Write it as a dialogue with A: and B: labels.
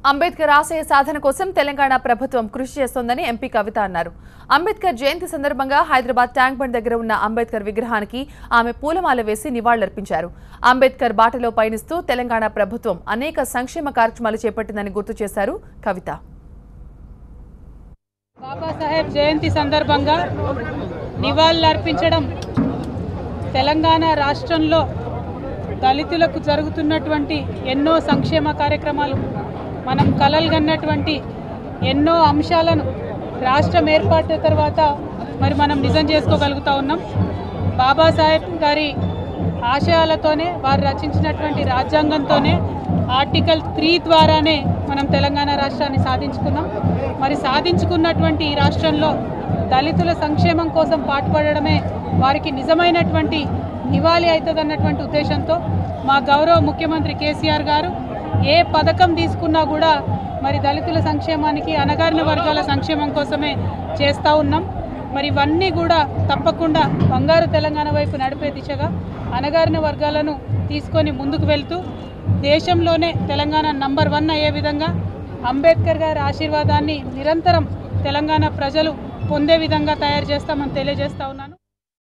A: అంబేద్కర్ ఆశయ సాధన కోసం తెలంగాణ ప్రభుత్వం కృషి చేస్తోందని ఎంపీ కవిత అన్నారు. అంబేద్కర్ జయంతి సందర్భంగా హైదరాబాద్ ట్యాంక్ బండ్ దగ్గర ఉన్న అంబేద్కర్ విగ్రహానికి ఆమె పూలమాల వేసి నివాళులర్పించారు. అంబేద్కర్ బాటలో పయనిస్తూ తెలంగాణ ప్రభుత్వం అనేక సంక్షేమ కార్యక్రమాలు చేపట్టిందని గుర్తు చేశారు కవిత.
B: బాబాసాహెబ్ జయంతి సందర్భంగా నివాళులర్పించడం తెలంగాణ రాష్ట్రంలో దళితులకు జరుగుతున్నటువంటి ఎన్నో సంక్షేమ కార్యక్రమాలు, మనం కలలుగన్నటువంటి ఎన్నో అంశాలను రాష్ట్రం ఏర్పాటు తర్వాత మనం నిజం చేసుకోగలుగుతా ఉన్నాం. బాబాసాహెబ్ గారి ఆశయాలతోనే, వారు రచించినటువంటి రాజ్యాంగంతోనే, ఆర్టికల్ 3 ద్వారానే మనం తెలంగాణ రాష్ట్రాన్ని సాధించుకున్నాం. సాధించుకున్నటువంటి ఈ రాష్ట్రంలో దళితుల సంక్షేమం కోసం పాటుపడడమే వారికి నిజమైనటువంటి నివాళి అవుతుందన్నటువంటి ఉద్దేశంతో మా గౌరవ ముఖ్యమంత్రి కేసీఆర్ గారు ఏ పథకం తీసుకున్నా కూడా దళితుల సంక్షేమానికి, అణగారిన వర్గాల సంక్షేమం కోసమే చేస్తూ ఉన్నాం. ఇవన్నీ కూడా తప్పకుండా బంగారు తెలంగాణ వైపు నడిపే దిశగా అణగారిన వర్గాలను తీసుకొని ముందుకు వెళ్తూ దేశంలోనే తెలంగాణ నంబర్ 1 అయ్యే విధంగా అంబేద్కర్ గారి ఆశీర్వాదాన్ని నిరంతరం తెలంగాణ ప్రజలు పొందే విధంగా తయారు చేస్తామని తెలియజేస్తా ఉన్నాను.